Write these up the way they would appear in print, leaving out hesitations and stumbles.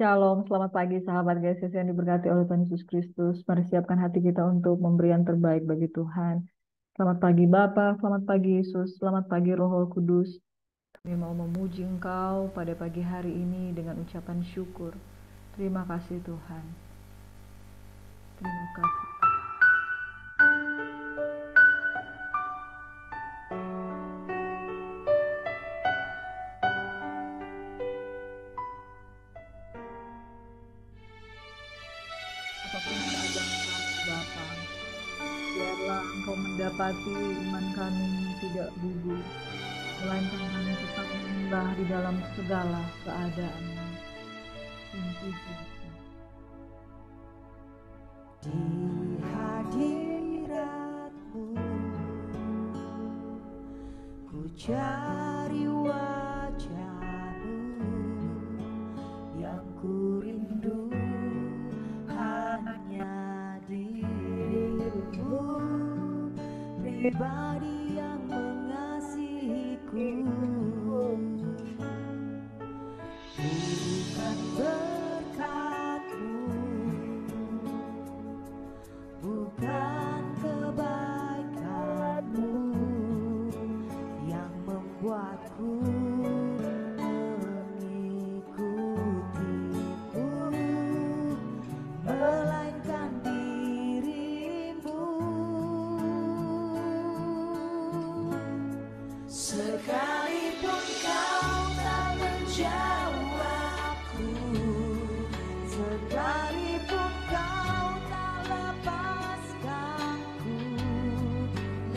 Shalom, selamat pagi sahabat GSS yang diberkati oleh Tuhan Yesus Kristus. Mari siapkan hati kita untuk memberi yang terbaik bagi Tuhan. Selamat pagi Bapa, selamat pagi Yesus, selamat pagi Roh Kudus. Kami mau memuji Engkau pada pagi hari ini dengan ucapan syukur. Terima kasih Tuhan. Terima kasih. Apapun keadaan kami Bapa, biarlah Engkau mendapati iman kami tidak gugur, melainkan kami tetap menyembah di dalam segala keadaan. Di hadirat-Mu ku cari wajah-Mu, yang ku rindu hanya diri-Mu, pribadi yang mengasihiku. Bukan berkat-Mu, bukan kebaikan-Mu yang membuatku mengikuti-Mu, melainkan diri-Mu. Sekalipun Kau tak menjawabku, sekalipun Kau tak lepaskanku,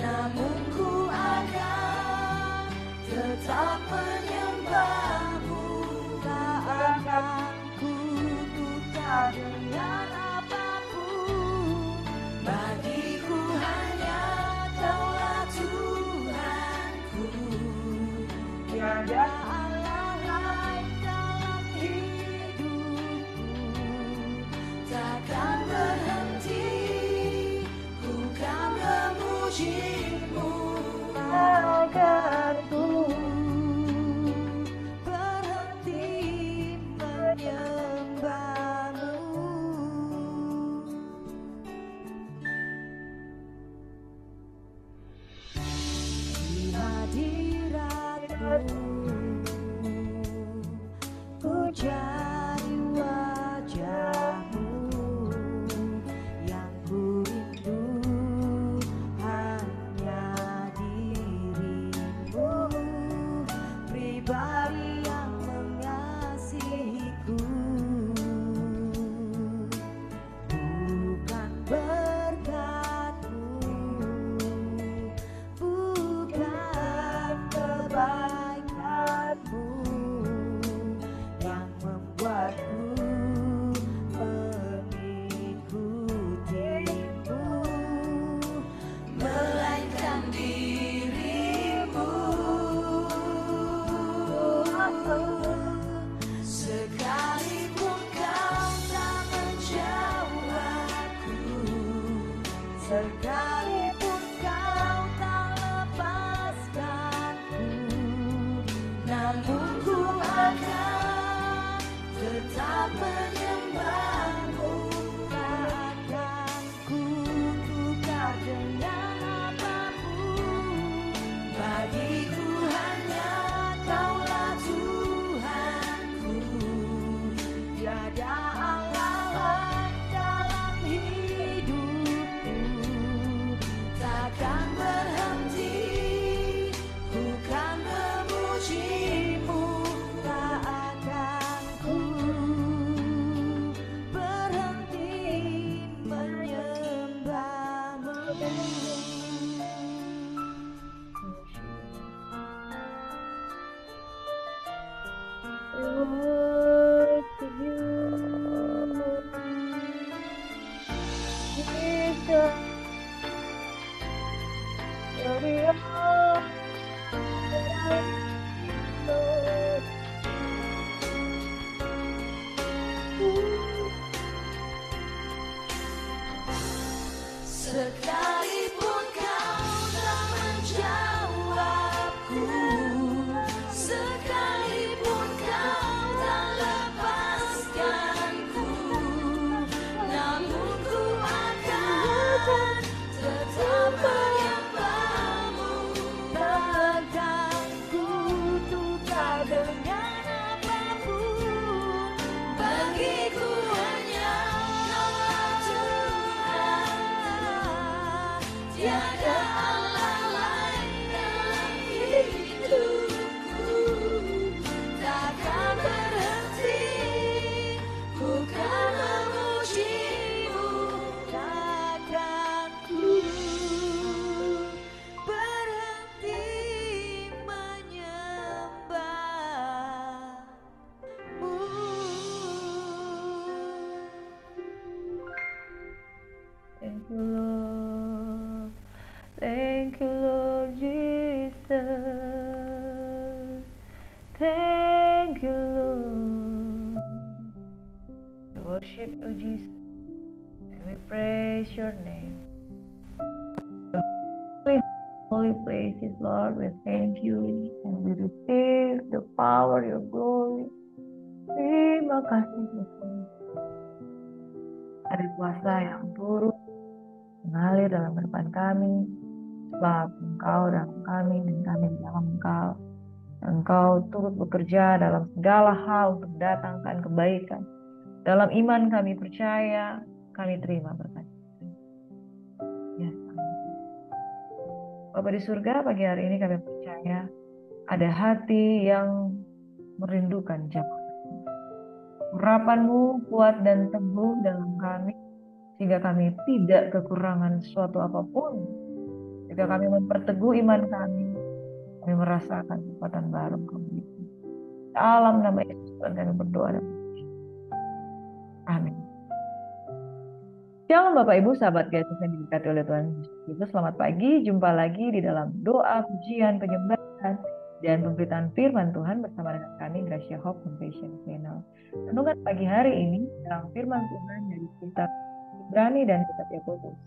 namun ku akan tetap menyembah-Mu. Tak akan ku tukar dengan apapun. Bagiku hanya Kaulah Tuhanku, tiada Allah lain dalam hidupku. Takkan berhenti ku kan memuji-Mu, agar ku berhenti menyembah-Mu. Di hadirat-Mu ku cari wajah-Mu, yang ku rindu hanya diri-Mu, pribadi yang mengasihiku. Bukan berkat-Mu, bukan kebaikan-Mu yang membuatku mengikuti-Mu, melainkan diri-Mu. Sekalipun Kau tak menjawabku, sekalipun Kau tak lepaskanku, namun ku akan tetap menyembah-Mu. Tak akan ku tukar dengan apapun. Bagiku hanya Kaulah Tuhanku, tiada Allah lain dalam hidupku. Takkan berhenti ku kan memuji-Mu, tak akan ku berhenti menyembah-Mu. Worship you, Jesus. You're the only that I know. Sekalipun Kau tak menjawabku, sekalipun Kau tak Thank you, Lord. We worship you, Jesus, and we praise your name. The holy places, Lord, we thank you, and we receive the power, your glory. Terima kasih, Tuhan. Ada kuasa yang turut mengalir dalam kehidupan kami, sebab Engkau dalam kami dan kami di dalam Engkau. Engkau turut bekerja dalam segala hal untuk datangkan kebaikan. Dalam iman kami percaya, kami terima berkat. Ya, Bapa di surga, pagi hari ini kami percaya ada hati yang merindukan jamaah. Urapan-Mu kuat dan teguh dalam kami, sehingga kami tidak kekurangan suatu apapun. Jika kami memperteguh iman kami merasakan kekuatan baru kami. Dalam nama Yesus Tuhan kami berdoa dan bersyukur. Amin. Shalom Bapak Ibu, sahabat GSS yang diberkati oleh Tuhan Yesus. Selamat pagi, jumpa lagi di dalam doa, pujian, penyembahan, dan pemberitaan firman Tuhan bersama dengan kami Gracia Hope Compassion Channel. Renungan pagi hari ini tentang firman Tuhan dari kitab Ibrani dan kitab Yakobus.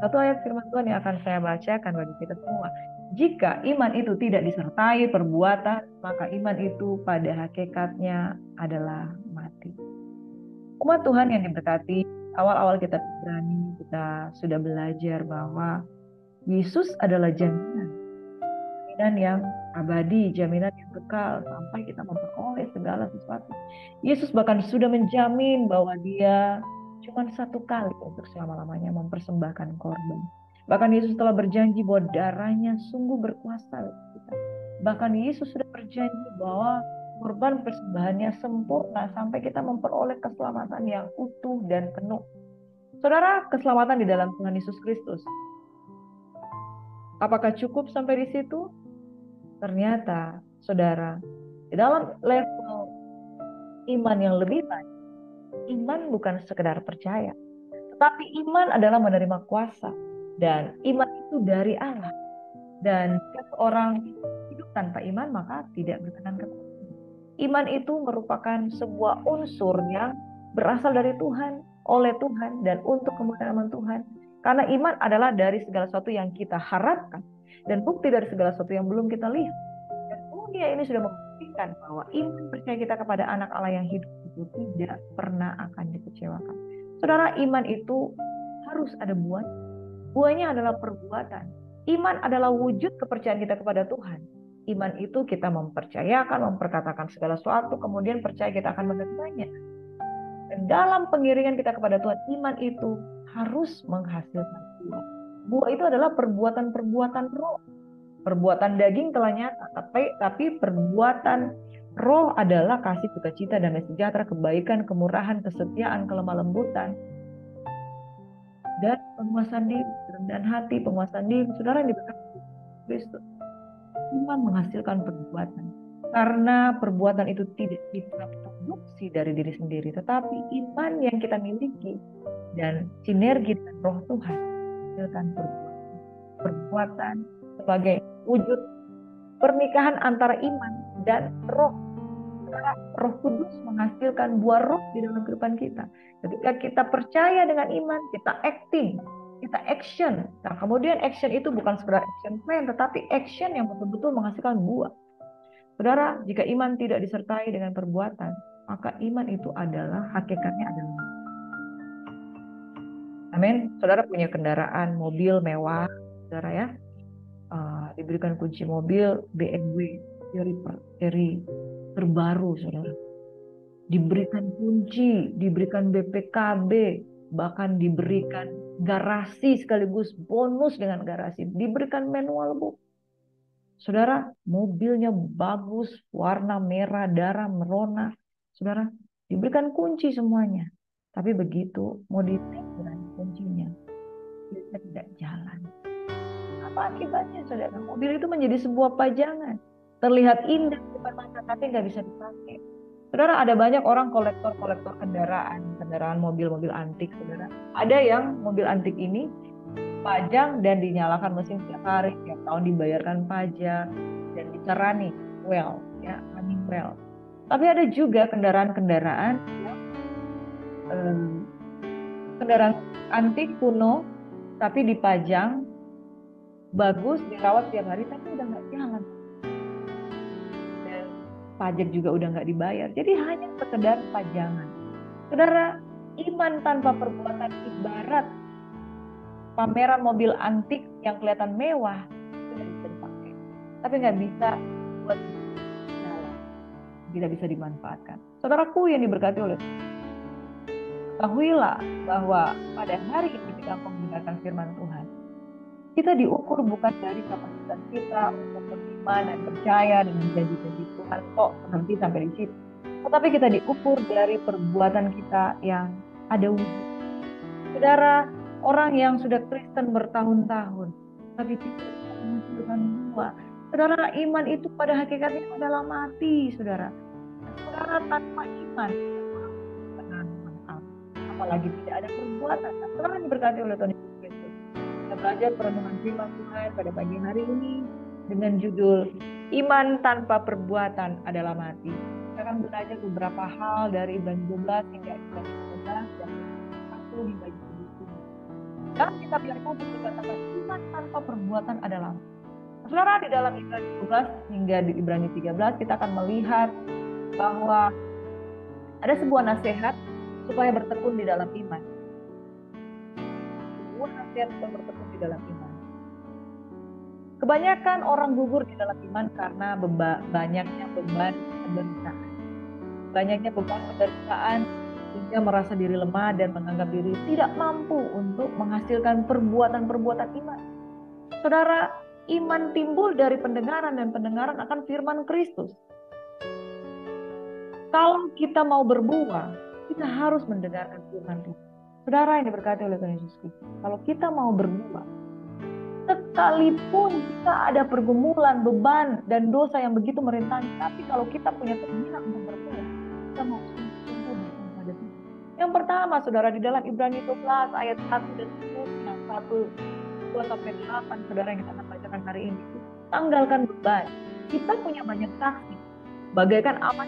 Satu ayat firman Tuhan yang akan saya bacakan bagi kita semua. Jika iman itu tidak disertai perbuatan, maka iman itu pada hakikatnya adalah mati. Umat Tuhan yang diberkati, awal-awal kitab Ibrani kita sudah belajar bahwa Yesus adalah jaminan yang abadi, jaminan yang kekal sampai kita memperoleh segala sesuatu. Yesus bahkan sudah menjamin bahwa Dia cuma satu kali untuk selama-lamanya mempersembahkan korban. Bahkan Yesus telah berjanji bahwa darahnya sungguh berkuasa bagi kita. Bahkan Yesus sudah berjanji bahwa korban persembahannya sempurna sampai kita memperoleh keselamatan yang utuh dan penuh. Saudara, keselamatan di dalam Tuhan Yesus Kristus. Apakah cukup sampai di situ? Ternyata, saudara, di dalam level iman yang lebih baik, iman bukan sekedar percaya, tetapi iman adalah menerima kuasa. Dan iman itu dari Allah. Dan jika orang hidup tanpa iman, maka tidak berkenan kepada Tuhan. Iman itu merupakan sebuah unsur yang berasal dari Tuhan, oleh Tuhan, dan untuk kemuliaan Tuhan. Karena iman adalah dari segala sesuatu yang kita harapkan, dan bukti dari segala sesuatu yang belum kita lihat. Dan dunia ini sudah membuktikan bahwa iman percaya kita kepada anak Allah yang hidup itu tidak pernah akan dikecewakan. Saudara, iman itu harus ada buah. Buahnya adalah perbuatan. Iman adalah wujud kepercayaan kita kepada Tuhan. Iman itu kita mempercayakan, memperkatakan segala sesuatu, kemudian percaya kita akan menerimanya. Dan dalam pengiringan kita kepada Tuhan, iman itu harus menghasilkan buah. Buah itu adalah perbuatan-perbuatan roh. Perbuatan daging telah nyata, tapi perbuatan roh adalah kasih, sukacita, damai sejahtera, kebaikan, kemurahan, kesetiaan, kelemah lembutan, dan penguasaan diri, kerendahan hati, penguasaan diri. Saudara yang diberkati Kristus, iman menghasilkan perbuatan. Karena perbuatan itu tidak kita produksi dari diri sendiri, tetapi iman yang kita miliki dan sinergi dengan roh Tuhan menghasilkan perbuatan sebagai wujud pernikahan antara iman dan roh. Roh Kudus menghasilkan buah roh di dalam kehidupan kita. Ketika kita percaya dengan iman, kita acting, kita action. Nah, kemudian action itu bukan sekedar action plan, tetapi action yang betul-betul menghasilkan buah. Saudara, jika iman tidak disertai dengan perbuatan, maka iman itu adalah hakikatnya adalah. Amin. Saudara punya kendaraan, mobil mewah, saudara ya, diberikan kunci mobil BMW seri terbaru, saudara. Diberikan kunci, diberikan BPKB, bahkan diberikan garasi sekaligus bonus dengan garasi, diberikan manual book. Saudara, mobilnya bagus, warna merah, darah, merona. Saudara, diberikan kunci semuanya. Tapi begitu mau dipegang kuncinya, dia tidak jalan. Apa akibatnya, saudara? Mobil itu menjadi sebuah pajangan. Terlihat indah di depan mata, tapi nggak bisa dipakai. Saudara, ada banyak orang kolektor kendaraan mobil-mobil antik, saudara. Ada yang mobil antik ini pajang dan dinyalakan mesin setiap hari, tiap tahun dibayarkan pajak dan dicerani. Well, ya, running well. Tapi ada juga kendaraan-kendaraan yang kendaraan antik kuno, tapi dipajang, bagus, dirawat tiap hari, tapi udah nggak jalan. Dan pajak juga udah nggak dibayar. Jadi hanya sekedar pajangan. Saudara, iman tanpa perbuatan ibarat pameran mobil antik yang kelihatan mewah, itu nggak bisa dipakai. Tapi nggak bisa buat jalan, tidak bisa dimanfaatkan. Saudaraku yang diberkati oleh Tuhan, ketahuilah bahwa pada hari ini kita mendengarkan firman Tuhan, kita diukur bukan dari kapasitas kita untuk beriman dan percaya dengan janji-janji Tuhan kok berhenti sampai di situ. Tetapi kita diukur dari perbuatan kita yang ada wujud. Saudara, orang yang sudah Kristen bertahun-tahun, tapi tidak menghasilkan buah. Saudara, iman itu pada hakikatnya adalah mati, saudara. Saudara tanpa iman, apalagi tidak ada perbuatan. Saudara diberkati oleh Tuhan Yesus Kristus. Kita belajar perenungan firman Tuhan pada pagi hari ini dengan judul Iman tanpa perbuatan adalah mati. Kita akan belajar beberapa hal dari Ibrani 12 hingga Ibrani 13 dan 1 hingga 7. Jangan kita biarkan dikatakan iman tanpa perbuatan adalah mati. Saudara, di dalam Ibrani 12 hingga di Ibrani 13 kita akan melihat bahwa ada sebuah nasihat supaya bertekun di dalam iman. Sebuah nasihat supaya bertekun di dalam iman. Kebanyakan orang gugur di dalam iman karena banyaknya beban penderitaan. Banyaknya beban penderitaan sehingga merasa diri lemah dan menganggap diri tidak mampu untuk menghasilkan perbuatan-perbuatan iman. Saudara, iman timbul dari pendengaran dan pendengaran akan firman Kristus. Kalau kita mau berbuah, kita harus mendengarkan firman Tuhan. Saudara yang diberkati oleh Tuhan Yesus Kristus, kalau kita mau berbuah, sekalipun kita ada pergumulan, beban, dan dosa yang begitu merintangi, tapi kalau kita punya keinginan untuk berbuah, kita mau sungguh-sungguh berbuah pada Tuhan. Yang pertama, saudara, di dalam Ibrani 12 ayat 1 dan seterusnya, 1, 2 sampai 8, saudara yang kita akan bacakan hari ini, tanggalkan beban. Kita punya banyak saksi, bagaikan amat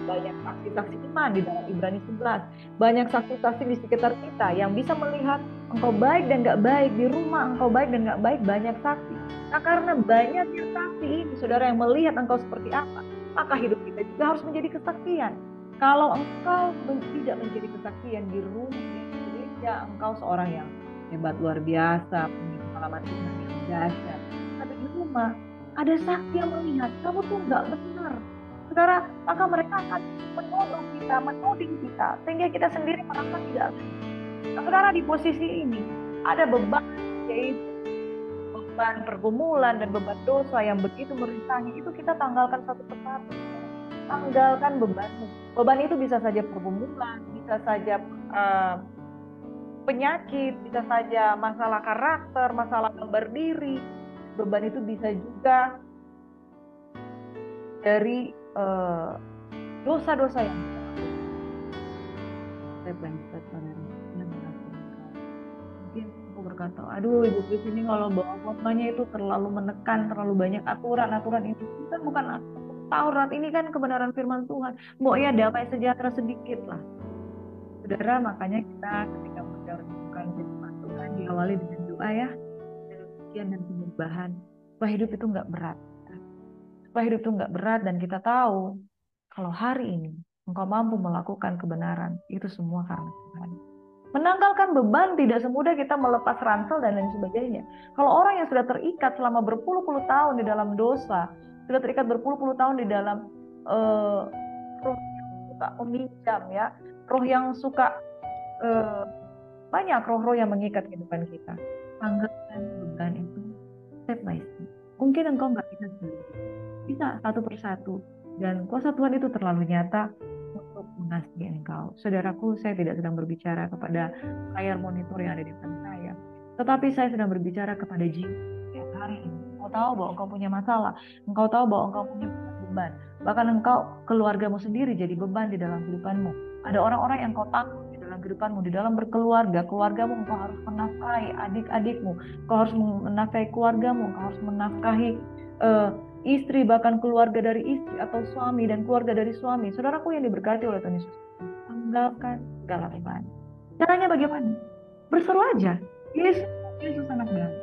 banyak saksi-saksi iman di dalam Ibrani 11. Banyak saksi-saksi di sekitar kita yang bisa melihat engkau baik dan gak baik, di rumah engkau baik dan gak baik, banyak saksi. Nah, karena banyaknya saksi ini, saudara, yang melihat engkau seperti apa, maka hidup kita juga harus menjadi kesaksian. Kalau engkau tidak menjadi kesaksian di rumah, di gereja, engkau seorang yang hebat, luar biasa, punya pengalaman iman yang dahsyat. Tapi di rumah ada saksi yang melihat kamu tuh gak benar, saudara, maka mereka akan menuduh kita, menuding kita, sehingga kita sendiri merasa tidak. Nah, saudara, di posisi ini ada beban, yaitu beban pergumulan dan beban dosa yang begitu merintangi. Itu kita tanggalkan satu persatu. Tanggalkan bebanmu. Beban itu bisa saja pergumulan, bisa saja penyakit, bisa saja masalah karakter, masalah gambar diri. Beban itu bisa juga dari dosa-dosa yang mungkin aku berkata, aduh Ibu Kris ini kalau bawa khotbahnya itu terlalu menekan, terlalu banyak aturan itu kan bukan Taurat, ini kan kebenaran firman Tuhan. Mau ya damai sejahtera sedikit lah, saudara. Makanya kita ketika mendengarkan firman Tuhan diawali dengan doa ya, dan penyembahan, supaya hidup itu nggak berat. Supaya hidup itu nggak berat, dan kita tahu kalau hari ini engkau mampu melakukan kebenaran, itu semua karena Tuhan. Menanggalkan beban tidak semudah kita melepas ransel dan lain sebagainya. Kalau orang yang sudah terikat selama berpuluh-puluh tahun di dalam dosa, sudah terikat berpuluh-puluh tahun di dalam roh yang suka meminjam, ya, roh yang suka banyak roh-roh yang mengikat kehidupan kita. Tanggalkan beban itu step by step. Mungkin engkau nggak bisa sendiri, bisa satu persatu, dan kuasa Tuhan itu terlalu nyata untuk mengasihi engkau. Saudaraku, saya tidak sedang berbicara kepada layar monitor yang ada di depan saya, tetapi saya sedang berbicara kepada jiwa hari ini. Engkau tahu bahwa engkau punya masalah, engkau tahu bahwa engkau punya beban, bahkan engkau, keluargamu sendiri jadi beban di dalam kehidupanmu. Ada orang-orang yang engkau tanggung di dalam kehidupanmu, di dalam berkeluarga, keluargamu, engkau harus menafkahi adik-adikmu, engkau harus menafkahi keluargamu, engkau harus menafkahi istri, bahkan keluarga dari istri, atau suami dan keluarga dari suami. Saudaraku yang diberkati oleh Tuhan Yesus, tinggalkan segala beban. Caranya bagaimana? Berseru aja, Yesus, Yesus anak Daud.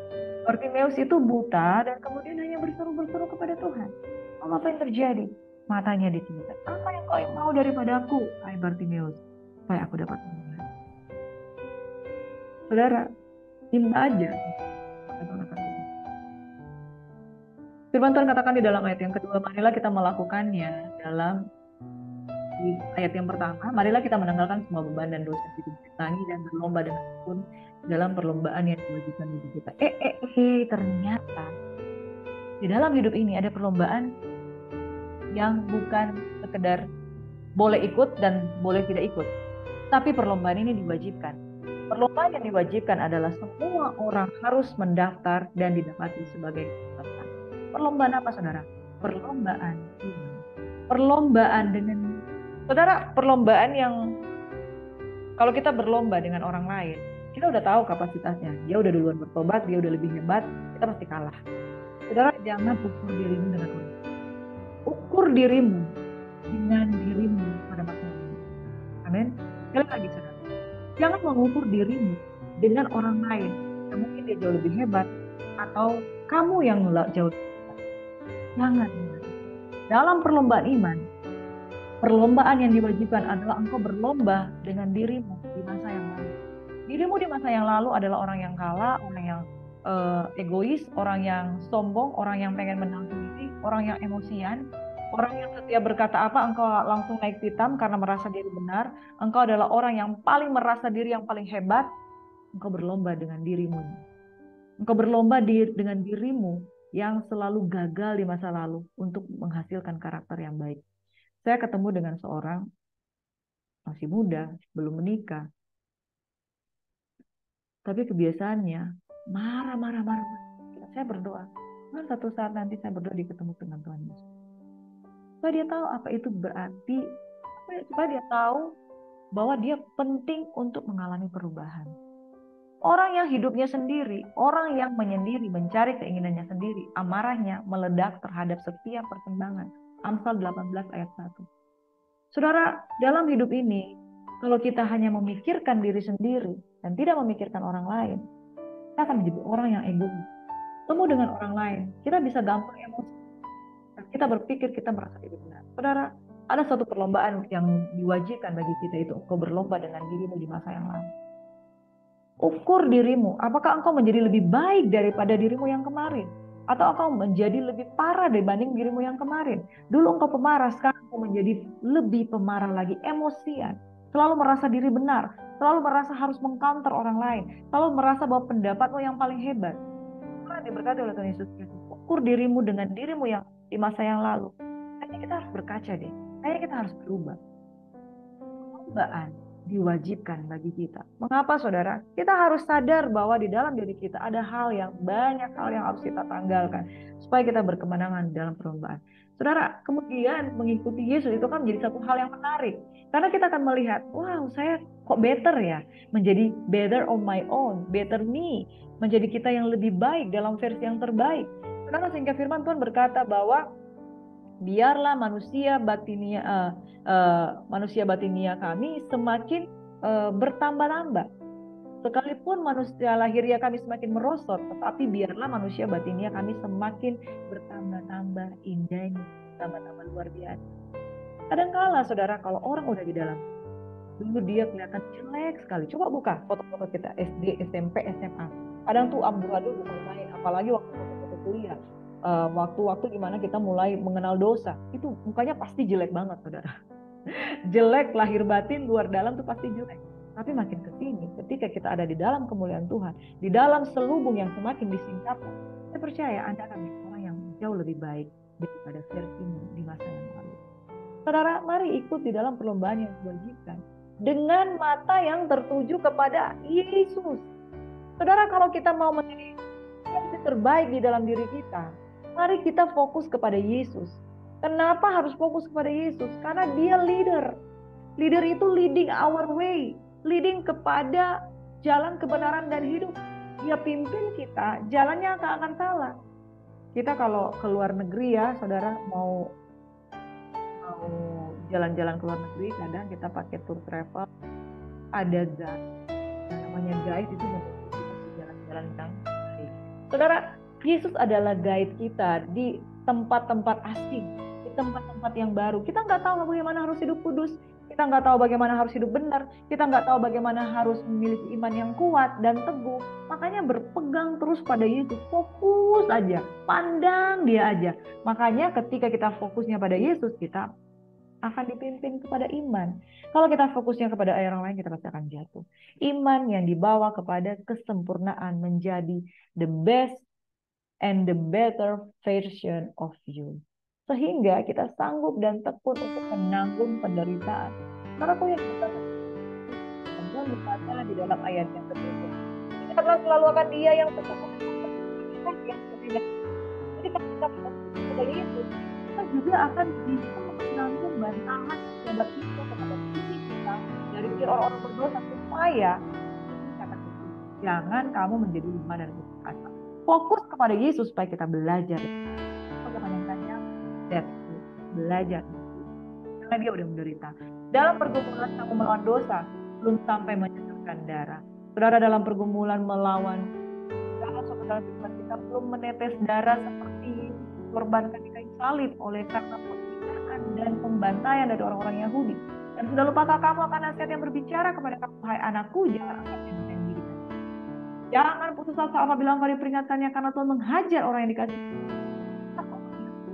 Bartimeus itu buta dan kemudian hanya berseru-berseru kepada Tuhan. Apa yang terjadi? Matanya ditutup. Apa yang kau mau daripadaku, hai Bartimeus, supaya aku dapat melihat? Saudara, minta aja. Firman Tuhan katakan di dalam ayat yang kedua, marilah kita melakukannya dalam di ayat yang pertama, marilah kita menanggalkan semua beban dan dosa yang dikurangi dan berlomba dengan tekun dalam perlombaan yang diwajibkan bagi kita. Ternyata di dalam hidup ini ada perlombaan yang bukan sekedar boleh ikut dan boleh tidak ikut, tapi perlombaan ini diwajibkan. Perlombaan yang diwajibkan adalah semua orang harus mendaftar dan didapati sebagai peserta. Perlombaan apa, saudara? Perlombaan iman. Perlombaan dengan saudara, perlombaan yang kalau kita berlomba dengan orang lain, kita udah tahu kapasitasnya. Dia udah duluan bertobat, dia udah lebih hebat, kita pasti kalah. Saudara, jangan ukur dirimu dengan orang. Ukur dirimu dengan dirimu pada masa lalu. Amin. Sekali lagi, saudara. Jangan mengukur dirimu dengan orang lain yang mungkin dia jauh lebih hebat atau kamu yang jauh lebih hebat. Jangan. Dalam perlombaan iman, perlombaan yang diwajibkan adalah engkau berlomba dengan dirimu di masa yang lalu. Dirimu di masa yang lalu adalah orang yang kalah, orang yang egois, orang yang sombong, orang yang pengen menang sendiri, orang yang emosian, orang yang setiap berkata apa engkau langsung naik pitam karena merasa diri benar. Engkau adalah orang yang paling merasa diri yang paling hebat. Engkau berlomba dengan dirimu. Engkau berlomba dengan dirimu yang selalu gagal di masa lalu untuk menghasilkan karakter yang baik. Saya ketemu dengan seorang masih muda, belum menikah. Tapi kebiasaannya marah. Saya berdoa, kan satu saat nanti saya berdoa ketemu dengan Tuhan Yesus. Supaya dia tahu apa itu berarti, supaya dia tahu bahwa dia penting untuk mengalami perubahan. Orang yang hidupnya sendiri, orang yang menyendiri, mencari keinginannya sendiri, amarahnya meledak terhadap setiap perkembangan. Amsal 18 ayat 1. Saudara, dalam hidup ini, kalau kita hanya memikirkan diri sendiri dan tidak memikirkan orang lain, kita akan menjadi orang yang egois. Temu dengan orang lain, kita bisa gampang emosi. Dan kita berpikir kita merasa diri benar. Saudara, ada satu perlombaan yang diwajibkan bagi kita, itu engkau berlomba dengan dirimu di masa yang lalu. Ukur dirimu, apakah engkau menjadi lebih baik daripada dirimu yang kemarin? Atau engkau menjadi lebih parah dibanding dirimu yang kemarin? Dulu engkau pemarah, sekarang engkau menjadi lebih pemarah lagi, emosian. Selalu merasa diri benar, selalu merasa harus mengcounter orang lain, selalu merasa bahwa pendapatmu yang paling hebat. Tuhan diberkati oleh Tuhan Yesus Kristus. Ukur dirimu dengan dirimu yang di masa yang lalu. Kayaknya kita harus berkaca deh. Kayaknya kita harus berubah. Perlombaan diwajibkan bagi kita. Mengapa, saudara? Kita harus sadar bahwa di dalam diri kita ada banyak hal yang harus kita tanggalkan supaya kita berkemenangan dalam perlombaan. Saudara, kemudian mengikuti Yesus itu kan menjadi satu hal yang menarik. Karena kita akan melihat, wow, saya kok better ya? Menjadi better on my own, better me. Menjadi kita yang lebih baik dalam versi yang terbaik. Saudara, sehingga firman Tuhan berkata bahwa biarlah manusia batinia kami semakin bertambah-tambah. Sekalipun manusia lahiriah kami semakin merosot, tetapi biarlah manusia batinia kami semakin bertambah-tambah indahnya, tambah-tambah luar biasa. Kadangkala, saudara, kalau orang udah di dalam, dulu dia kelihatan jelek sekali. Coba buka foto-foto kita SD, SMP, SMA. Kadang tuh amburadul bukan main, apalagi waktu foto-foto kuliah. Waktu-waktu dimana kita mulai mengenal dosa, itu mukanya pasti jelek banget, saudara. Jelek lahir batin, luar dalam tuh pasti jelek. Tapi makin kesini, ketika kita ada di dalam kemuliaan Tuhan, di dalam selubung yang semakin disingkapkan, saya percaya Anda akan menjadi orang yang jauh lebih baik daripada versimu di masa yang lalu. Saudara, mari ikut di dalam perlombaan yang diwajibkan dengan mata yang tertuju kepada Yesus. Saudara, kalau kita mau menjadi versi terbaik di dalam diri kita, mari kita fokus kepada Yesus. Kenapa harus fokus kepada Yesus? Karena dia leader. Leader itu leading our way, leading kepada jalan kebenaran dan hidup. Dia pimpin kita, jalannya akan salah. Kita kalau ke luar negeri ya, saudara mau jalan-jalan ke luar negeri, kadang kita pakai tour travel, ada guide. Yang namanya guide itu membantu kita untuk jalan-jalan yang baik. Saudara, Yesus adalah guide kita di tempat-tempat asing, di tempat-tempat yang baru. Kita nggak tahu bagaimana harus hidup kudus, kita nggak tahu bagaimana harus hidup benar, kita nggak tahu bagaimana harus memiliki iman yang kuat dan teguh. Makanya berpegang terus pada Yesus, fokus aja, pandang dia aja. Makanya ketika kita fokusnya pada Yesus, kita akan dipimpin kepada iman. Kalau kita fokusnya kepada orang lain, kita pasti akan jatuh. Iman yang dibawa kepada kesempurnaan menjadi the best and the better version of you. Sehingga kita sanggup dan tekun untuk menanggung penderitaan. Karena aku yang Tuhan berkata di dalam ayat yang ketiga, ingatlah selalu akan Dia yang berkuasa yang berbeda. Jadi kalau kita fokus kepada Yesus, kita juga akan bisa menanggung bantahan hebat itu kepada diri kita dari orang-orang berdosa supaya jangan kamu menjadi lemah dan putus asa. Fokus kepada Yesus supaya kita belajar. Jangan belajar. Karena dia udah menderita. Dalam pergumulan kamu melawan dosa, belum sampai menyedihkan darah. Saudara, dalam pergumulan melawan dalam kehidupan kita belum menetes darah seperti korbankan di kayu salib oleh karena penghinaan dan pembantaian dari orang-orang Yahudi. Dan sudah lupakah kamu akan nasihat yang berbicara kepada kamu, hai anakku, jangan angkat diri. Jangan putus asa apabila engkau diperingatannya, karena Tuhan menghajar orang yang dikasihi.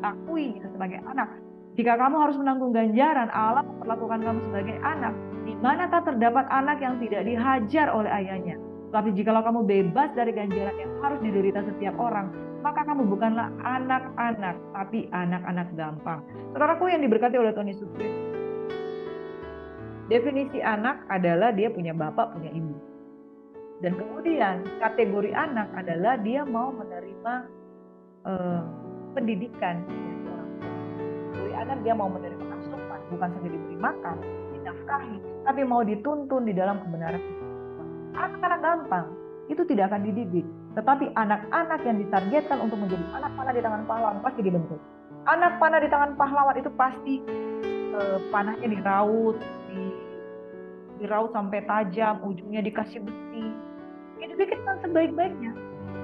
Akui kita sebagai anak. Jika kamu harus menanggung ganjaran, Allah memperlakukan kamu sebagai anak. Di manakah terdapat anak yang tidak dihajar oleh ayahnya? Tapi jikalau kamu bebas dari ganjaran yang harus diderita setiap orang, maka kamu bukanlah anak-anak, tapi anak-anak gampang. Saudaraku yang diberkati oleh Tuhan Yesus Kristus, definisi anak adalah dia punya bapak, punya ibu. Dan kemudian kategori anak adalah dia mau menerima pendidikan dari orang tua. Kategori anak dia mau menerima asupan, bukan saja diberi makan, dinafkahi, tapi mau dituntun di dalam kebenaran. Anak-anak gampang itu tidak akan dididik, tetapi anak-anak yang ditargetkan untuk menjadi anak panah di tangan pahlawan pasti dibentuk. Anak panah di tangan pahlawan itu pasti panahnya diraut sampai tajam, ujungnya dikasih besi. Ya dipikirkan sebaik-baiknya.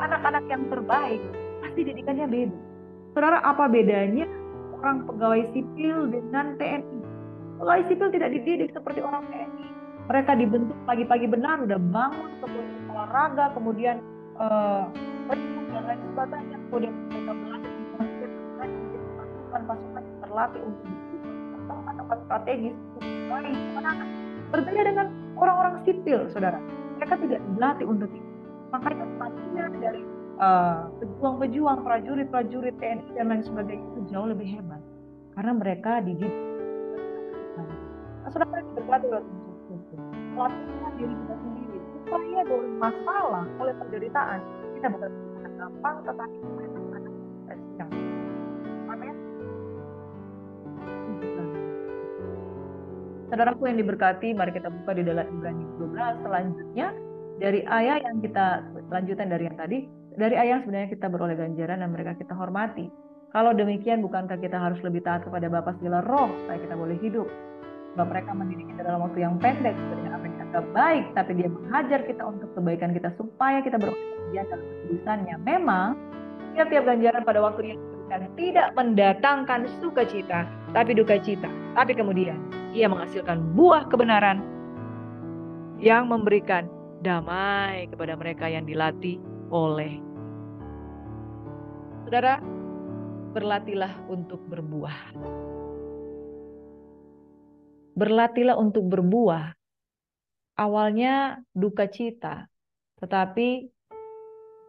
Anak-anak yang terbaik pasti didikannya beda. Saudara, apa bedanya orang pegawai sipil dengan TNI? Pegawai sipil tidak dididik seperti orang TNI. Mereka dibentuk pagi-pagi benar, udah bangun, kemudian olahraga, kemudian dan lain sebagainya. Kemudian mereka belajar pasukan yang terlatih untuk tempat strategis untuk menang. Berbeda dengan orang-orang sipil, saudara. Mereka tidak dilatih untuk itu. Makanya stamina dari pejuang-pejuang, prajurit-prajurit TNI dan lain sebagainya itu jauh lebih hebat. Karena mereka dididik. Saudara berlatih oleh pelatihan diri kita sendiri supaya dari masalah oleh penderitaan kita bukan gampang, tetapi anak-anak yang amin. Saudaraku yang diberkati, mari kita buka di dalam Ibrani 12 selanjutnya dari ayat yang kita lanjutan dari yang tadi, dari ayat yang sebenarnya kita beroleh ganjaran dan mereka kita hormati. Kalau demikian, bukankah kita harus lebih taat kepada Bapa segala roh supaya kita boleh hidup? Sebab mereka mendidik kita dalam waktu yang pendek sebenarnya apa yang kita baik, tapi dia menghajar kita untuk kebaikan kita supaya kita beroleh ganjaran dalam kekudusannya. Memang tiap-tiap ganjaran pada waktu yang diberikan tidak mendatangkan sukacita, tapi duka cita. Tapi kemudian ia menghasilkan buah kebenaran yang memberikan damai kepada mereka yang dilatih oleh. Saudara, berlatihlah untuk berbuah. Berlatihlah untuk berbuah. Awalnya duka cita, tetapi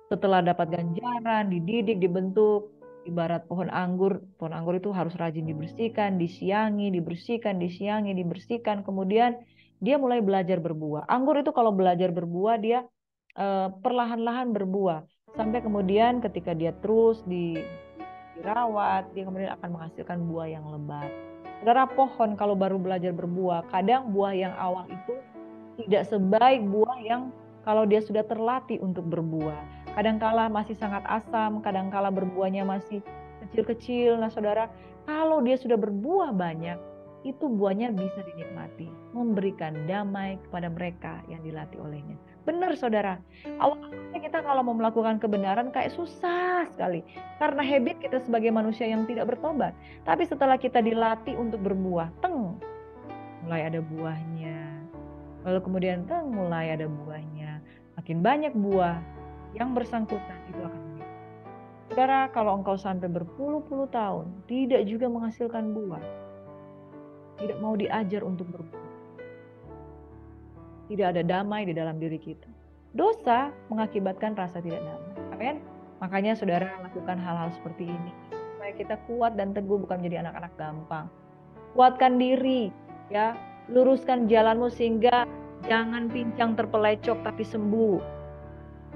setelah dapat ganjaran, dididik, dibentuk, ibarat pohon anggur itu harus rajin dibersihkan, disiangi, dibersihkan, kemudian dia mulai belajar berbuah. Anggur itu kalau belajar berbuah, dia perlahan-lahan berbuah, sampai kemudian ketika dia terus dirawat, dia kemudian akan menghasilkan buah yang lebat. Saudara, pohon kalau baru belajar berbuah, kadang buah yang awal itu tidak sebaik buah yang kalau dia sudah terlatih untuk berbuah. kadangkala masih sangat asam, kadangkala berbuahnya masih kecil-kecil. Nah saudara, kalau dia sudah berbuah banyak, itu buahnya bisa dinikmati, memberikan damai kepada mereka yang dilatih olehnya. Benar saudara, awalnya kita kalau mau melakukan kebenaran kayak susah sekali, karena habit kita sebagai manusia yang tidak bertobat. Tapi setelah kita dilatih untuk berbuah, mulai ada buahnya. Lalu kemudian mulai ada buahnya. Makin banyak buah yang bersangkutan itu akan meningkat. Saudara, kalau engkau sampai berpuluh-puluh tahun tidak juga menghasilkan buah, tidak mau diajar untuk berbuah, tidak ada damai di dalam diri kita, dosa mengakibatkan rasa tidak damai. Amin. Makanya saudara lakukan hal-hal seperti ini supaya kita kuat dan teguh, bukan menjadi anak-anak gampang. Kuatkan diri, ya, luruskan jalanmu sehingga jangan pincang terpelecok tapi sembuh.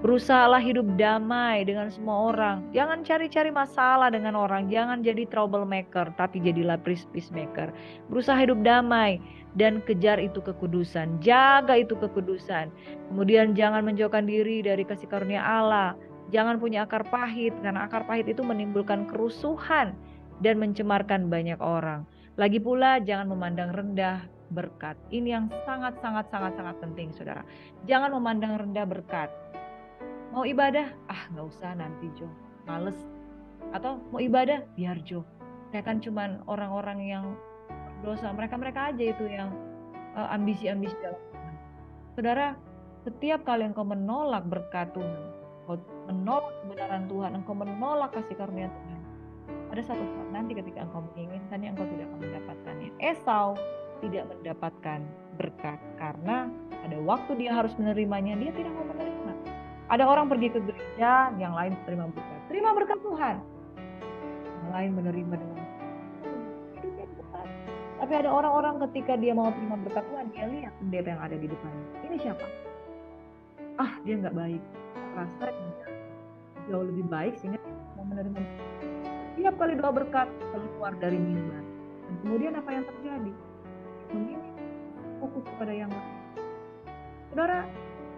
Berusahalah hidup damai dengan semua orang. Jangan cari-cari masalah dengan orang. Jangan jadi troublemaker, tapi jadilah peacemaker. Berusaha hidup damai dan kejar itu kekudusan. Jaga itu kekudusan. Kemudian jangan menjauhkan diri dari kasih karunia Allah. Jangan punya akar pahit, karena akar pahit itu menimbulkan kerusuhan dan mencemarkan banyak orang. Lagi pula jangan memandang rendah berkat. Ini yang sangat penting saudara. Jangan memandang rendah berkat. Mau ibadah? Nggak usah nanti Jo, males. Atau mau ibadah? Biar Jo. Saya kan cuman orang-orang yang berdosa. Mereka aja itu yang ambisi-ambisi dalam Tuhan. Saudara, setiap kali engkau menolak berkat Tuhan, engkau menolak kebenaran Tuhan, engkau menolak kasih karunia Tuhan, ada satu saat nanti ketika engkau menginginkannya, engkau tidak akan mendapatkannya. Esau tidak mendapatkan berkat karena pada waktu dia harus menerimanya, dia tidak mau menerima. Ada orang pergi ke gereja, yang lain terima berkat. Terima berkat Tuhan. Yang lain menerima dengan hidupnya Tuhan. Tapi ada orang-orang ketika dia mau terima berkat Tuhan, dia lihat pendeta yang ada di depannya. Ini siapa? Dia nggak baik. Rasa jauh lebih baik sehingga dia mau menerima. Setiap kali doa berkat keluar dari mimbar. Dan kemudian apa yang terjadi? Kemudian fokus kepada yang lain. Saudara,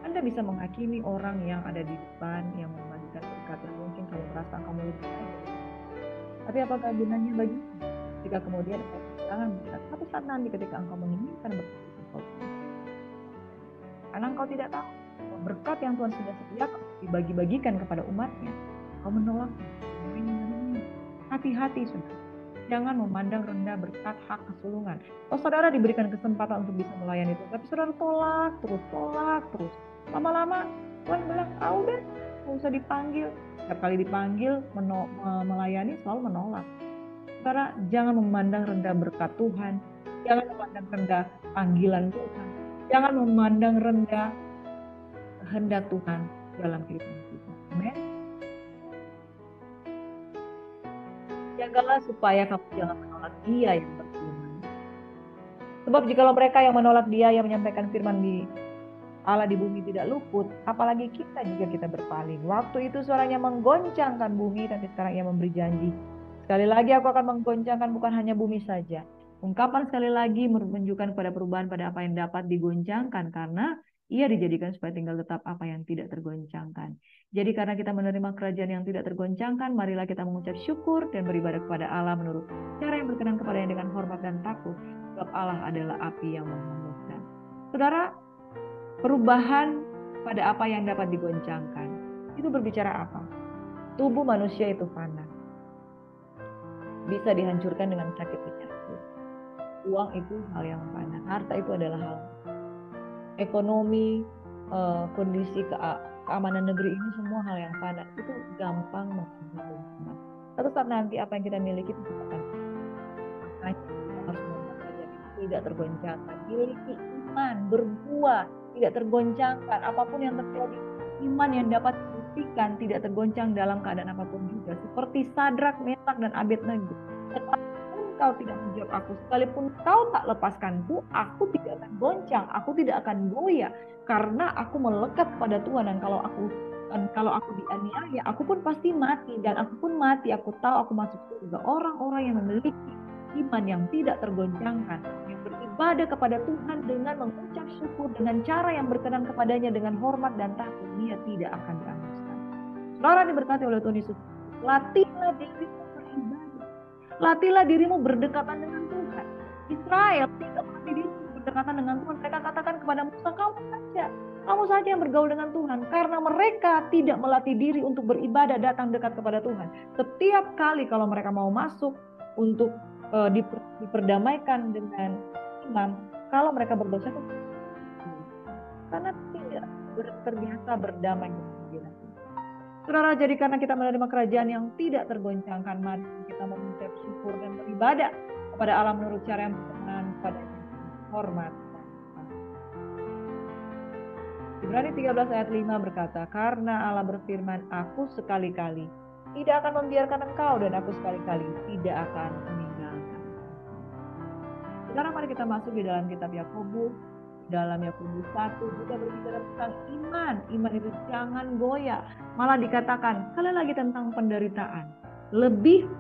Anda bisa menghakimi orang yang ada di depan yang membagikan berkat yang mungkin kamu merasa kamu lebih baik. Tapi apakah gunanya bagi jika kemudian engkau kehilangan berkat? Satu saat nanti ketika engkau menginginkan berkat itu, karena engkau tidak tahu berkat yang Tuhan sudah sediakan dibagi-bagikan kepada umatnya, engkau menolaknya. Hati-hati saudara. Jangan memandang rendah berkat hak kesulungan. Saudara diberikan kesempatan untuk bisa melayani Tuhan, tapi saudara tolak terus. Lama-lama Tuhan bilang, udah, nggak usah dipanggil. Setiap kali dipanggil melayani selalu menolak. Saudara, jangan memandang rendah berkat Tuhan, jangan memandang rendah panggilan Tuhan, jangan memandang rendah kehendak Tuhan dalam kehidupan kita. Amin. Jagalah supaya kamu jangan menolak Dia yang berfirman. Sebab jikalau mereka yang menolak Dia yang menyampaikan firman di Allah di bumi tidak luput, apalagi kita jika kita berpaling. Waktu itu suaranya menggoncangkan bumi, tapi sekarang Ia memberi janji. Sekali lagi aku akan menggoncangkan bukan hanya bumi saja. Ungkapan sekali lagi menunjukkan pada perubahan pada apa yang dapat digoncangkan, karena Ia dijadikan supaya tinggal tetap apa yang tidak tergoncangkan. Jadi karena kita menerima kerajaan yang tidak tergoncangkan, marilah kita mengucap syukur dan beribadah kepada Allah menurut cara yang berkenan kepadanya dengan hormat dan takut, sebab Allah adalah api yang menghanguskan. Saudara, perubahan pada apa yang dapat digoncangkan itu berbicara apa? Tubuh manusia itu fana, bisa dihancurkan dengan sakit penyakit. Uang itu hal yang fana, harta itu adalah hal ekonomi, kondisi keamanan negeri ini semua hal yang fana. Itu gampang menghancurkan. Satu saat nanti apa yang kita miliki itu akan harus tidak tergoncangkan. Miliki iman, berbuah, tidak tergoncangkan. Apapun yang terjadi, iman yang dapat dibuktikan tidak tergoncang dalam keadaan apapun juga. Seperti Sadrak, Mesak, dan Abednego. Kau tidak menjawab aku, sekalipun kau tak lepaskanku, aku tidak akan goncang, aku tidak akan goyah, karena aku melekat pada Tuhan. Dan kalau aku dianiaya, aku pun pasti mati, dan aku pun mati, aku tahu aku masuk surga. Orang-orang yang memiliki iman yang tidak tergoncangkan, yang beribadah kepada Tuhan dengan mengucap syukur, dengan cara yang berkenan kepadanya, dengan hormat dan takut, dia tidak akan dihanguskan. Saudara diberkati oleh Tuhan Yesus. Latihlah dirimu beribadah. Latihlah dirimu berdekatan dengan Tuhan. Israel tidak melatih dirimu berdekatan dengan Tuhan. Mereka katakan kepada Musa, kamu saja yang bergaul dengan Tuhan. Karena mereka tidak melatih diri untuk beribadah, datang dekat kepada Tuhan. Setiap kali kalau mereka mau masuk untuk diperdamaikan dengan imam, kalau mereka berdosa itu karena tidak terbiasa berdamai dengan diri. Saudara, jadi karena kita menerima kerajaan yang tidak tergoncangkan, mari kita mengucap syukur dan beribadah kepada Allah menurut cara yang berkenan kepada hormat. Ibrani 13 ayat 5 berkata, karena Allah berfirman, aku sekali-kali tidak akan membiarkan engkau dan aku sekali-kali tidak akan meninggalkan. Saudara, mari kita masuk di dalam kitab Yakobus. Dalam Yakobus 1 juga berbicara tentang iman. Iman itu jangan goyah. Malah dikatakan sekali lagi tentang penderitaan. Lebih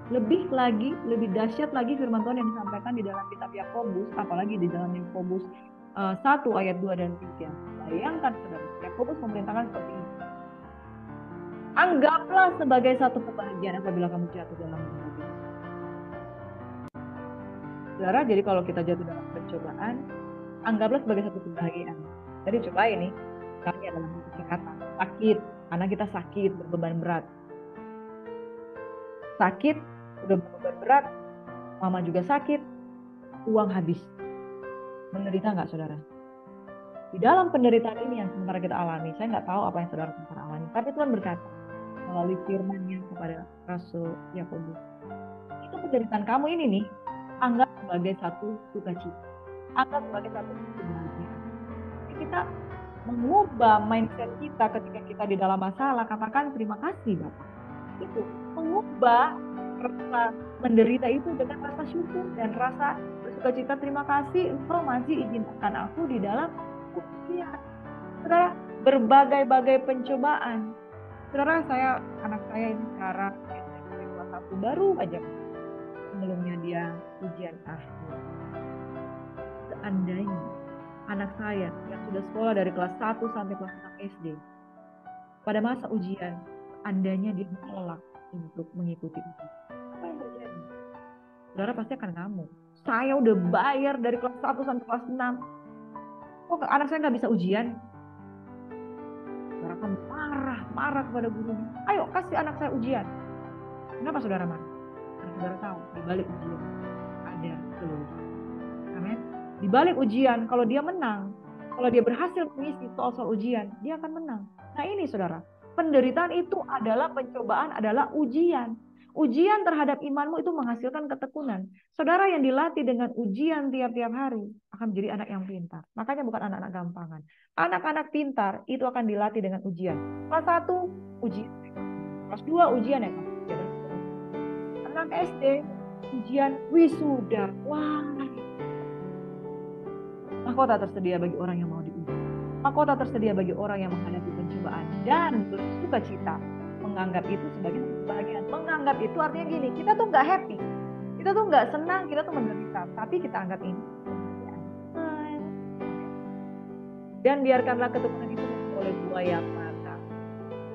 lagi, lebih dahsyat lagi firman Tuhan yang disampaikan di dalam kitab Yakobus, apalagi di dalam Yakobus 1 ayat 2 dan 3. Bayangkan saudara, Yakobus memerintahkan seperti ini. Anggaplah sebagai satu kebahagiaan apabila kamu jatuh dalam pencobaan. Saudara, jadi kalau kita jatuh dalam pencobaan, anggaplah sebagai satu kebahagiaan. Jadi coba ini, kami dalam kesehatan, sakit, anak kita sakit, berbeban berat. Sakit, udah berbeban berat, mama juga sakit, uang habis. Menderita nggak saudara? Di dalam penderitaan ini yang sementara kita alami, saya nggak tahu apa yang saudara sementara alami, tapi Tuhan berkata melalui firman-Nya kepada Rasul Yakobus, itu penderitaan kamu ini nih, anggap sebagai satu sukacita. Anggap sebagai satu kebahagiaan. Jadi kita mengubah mindset kita ketika kita di dalam masalah, katakan terima kasih Bapak. Itu mengubah rasa menderita itu dengan rasa syukur dan rasa bersukacita. Terima kasih Engkau masih izinkan aku di dalam ujian. Saudara, berbagai-bagai pencobaan. Saudara, anak saya ini sekarang kelas 1 baru aja. Sebelumnya dia ujian akhir. Seandainya anak saya yang sudah sekolah dari kelas 1 sampai kelas 6 SD, pada masa ujian, seandainya dia menolak untuk mengikuti ujian, apa yang terjadi? Saudara pasti akan ngamuk. Saya udah bayar dari kelas 1 sampai kelas 6. Kok anak saya nggak bisa ujian? Saudara akan marah kepada gurunya. Ayo kasih anak saya ujian. Kenapa saudara marah? Karena saudara tahu di balik ujian ada kelulusan. Amin. Di balik ujian, kalau dia menang, kalau dia berhasil mengisi soal-soal ujian, dia akan menang. Nah ini saudara, penderitaan itu adalah pencobaan, adalah ujian. Ujian terhadap imanmu itu menghasilkan ketekunan. Saudara yang dilatih dengan ujian tiap-tiap hari akan menjadi anak yang pintar. Makanya bukan anak-anak gampangan. Anak-anak pintar itu akan dilatih dengan ujian. Kelas 1, ujian. Kelas 2, ujian ya. Anak SD, ujian wisuda. Wah, mahkota tersedia bagi orang yang mau diuji. Mahkota tersedia bagi orang yang menghadapi pencobaan dan bersuka cita. Menganggap itu sebagai kebahagiaan. Menganggap itu artinya gini, kita tuh nggak happy, kita tuh nggak senang, kita tuh menderita, tapi kita anggap ini kebahagiaan. Dan biarkanlah ketekunan itu oleh buaya mata.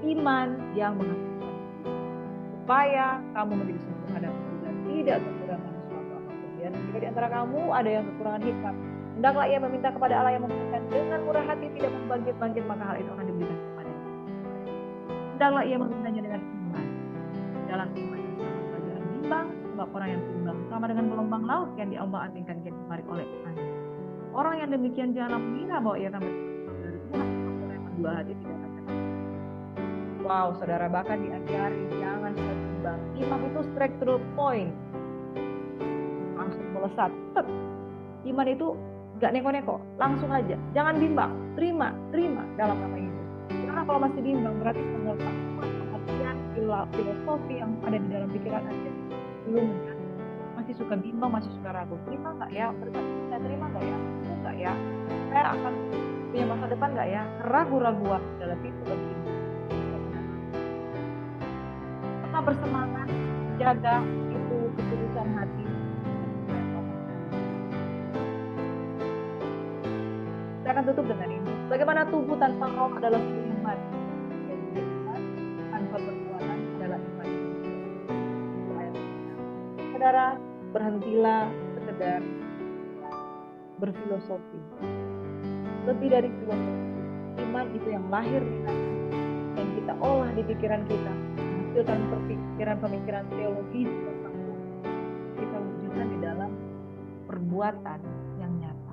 Iman yang menghasilkan supaya kamu menjadi sempurna dan tidak kekurangan sesuatu apapun. Dan jika di antara kamu ada yang kekurangan hikmat, hendaklah ia meminta kepada Allah yang memberikan dengan murah hati, tidak membangkit-bangkit, maka hal itu akan diberikan kepadanya. Hendaklah ia memintanya dengan iman. Dalam iman dan pelajaran bimbang, sebab orang yang bimbang sama dengan gelombang laut yang diombang-ambingkan kian kemari oleh angin. Orang yang demikian janganlah mengira bahwa ia akan bertanggung dari Tuhan, orang yang dua hati tidak akan tenang. Wow, saudara, bahkan diajari jangan suka bimbang. Iman itu straight to the point, langsung melesat. Iman itu gak neko-neko, langsung aja. Jangan bimbang, terima dalam nama Yesus. Karena kalau masih bimbang berarti pengetahuan, pengertian, filosofi yang ada di dalam pikiran Anda belum menjadi. Masih suka bimbang, masih suka ragu. Terima nggak ya? Saya terima nggak ya? Itu nggak ya? Saya akan punya masa depan nggak ya? Ragu-raguan dalam itu lagi. Tetap bersemangat, jaga itu ketulusan hati. Saya akan tutup dengan ini. Bagaimana tubuh tanpa roh adalah tubuh yang mati. Tanpa Saudara, berhentilah sekedar berfilosofi. Lebih dari filosofi, iman itu yang lahir di hati, yang kita olah di pikiran kita, menghasilkan pemikiran teologis tentang Tuhan. Kita wujudkan di dalam perbuatan yang nyata.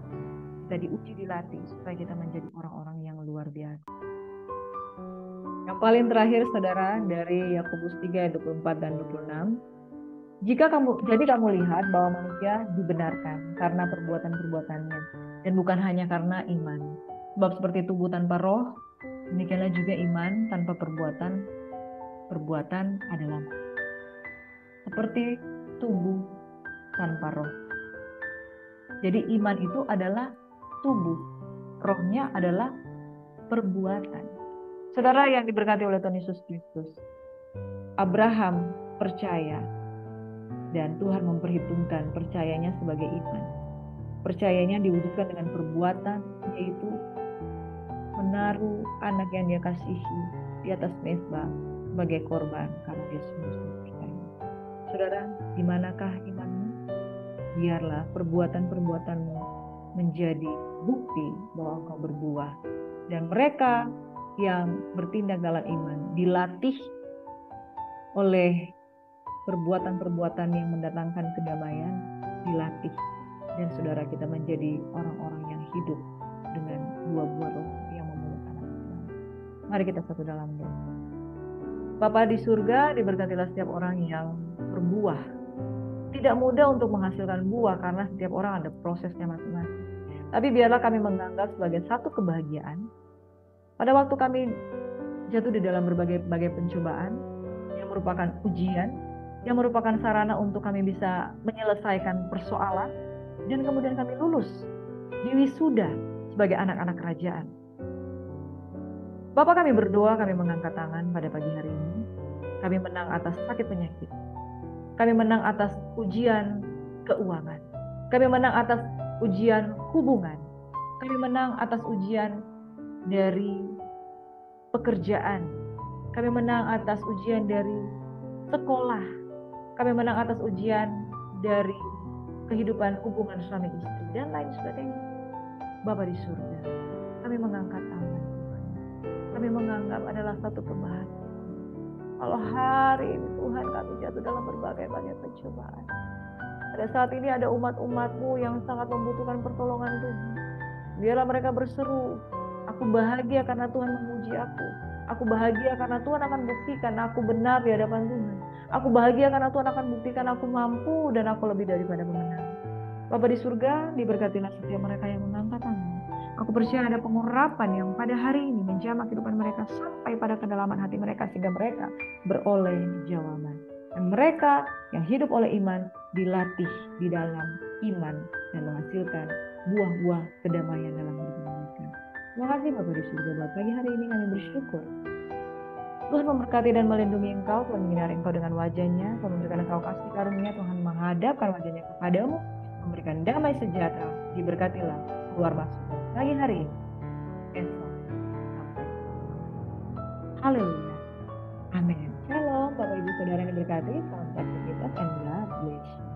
Kita diuji, dilatih supaya kita menjadi orang-orang yang luar biasa. Yang paling terakhir, saudara, dari Yakobus 3 ayat 24 dan 26. Jadi kamu lihat bahwa manusia dibenarkan karena perbuatan-perbuatannya dan bukan hanya karena iman. Sebab seperti tubuh tanpa roh, demikianlah juga iman tanpa perbuatan adalah mati. Seperti tubuh tanpa roh. Jadi iman itu adalah tubuh, rohnya adalah perbuatan. Saudara yang diberkati oleh Tuhan Yesus Kristus, Abraham percaya dan Tuhan memperhitungkan percayanya sebagai iman. Percayanya diwujudkan dengan perbuatan, yaitu menaruh anak yang dia kasihi di atas mezbah sebagai korban karena dia sungguh percaya. Saudara, di manakah imanmu? Biarlah perbuatan-perbuatanmu menjadi bukti bahwa engkau berbuah. Dan mereka yang bertindak dalam iman dilatih oleh perbuatan-perbuatan yang mendatangkan kedamaian, dilatih. Dan saudara, kita menjadi orang-orang yang hidup dengan buah-buah roh yang memulihkan anak Tuhan. Mari kita satu dalam doa. Bapa di surga, diberkatilah setiap orang yang berbuah. Tidak mudah untuk menghasilkan buah karena setiap orang ada prosesnya masing-masing. Tapi biarlah kami menganggap sebagai satu kebahagiaan pada waktu kami jatuh di dalam berbagai pencobaan yang merupakan ujian, yang merupakan sarana untuk kami bisa menyelesaikan persoalan, dan kemudian kami lulus di wisuda sebagai anak-anak kerajaan. Bapak, kami berdoa, kami mengangkat tangan pada pagi hari ini. Kami menang atas sakit penyakit. Kami menang atas ujian keuangan. Kami menang atas ujian hubungan. Kami menang atas ujian dari pekerjaan. Kami menang atas ujian dari sekolah. Kami menang atas ujian dari kehidupan hubungan suami istri dan lain sebagainya. Bapa di surga, kami mengangkat tangan. Kami menganggap adalah satu kebahagiaan. Kalau hari ini Tuhan kami jatuh dalam berbagai pencobaan. Pada saat ini ada umat-umat-Mu yang sangat membutuhkan pertolongan Tuhan. Biarlah mereka berseru, aku bahagia karena Tuhan memuji aku. Aku bahagia karena Tuhan akan buktikan aku benar di hadapan Tuhan. Aku bahagia karena Tuhan akan buktikan aku mampu dan aku lebih daripada pemenang. Bapa di surga, diberkatilah setiap mereka yang mengangkat tangan. Aku percaya ada pengurapan yang pada hari ini menjamah kehidupan mereka sampai pada kedalaman hati mereka sehingga mereka beroleh jawaban. Dan mereka yang hidup oleh iman dilatih di dalam iman dan menghasilkan buah-buah kedamaian dalam hidup mereka. Terima kasih Bapak di surga, buat pagi hari ini kami bersyukur. Tuhan memberkati dan melindungi engkau, Tuhan menyinari engkau dengan wajahnya, Tuhan memberikan engkau kasih karunia, Tuhan menghadapkan wajahnya kepadamu, memberikan damai sejahtera, diberkatilah keluar masuk pagi hari ini, esok, sampai. Haleluya. Amin. Shalom Bapak Ibu Saudara yang diberkati, salam beraktivitas and God bless you.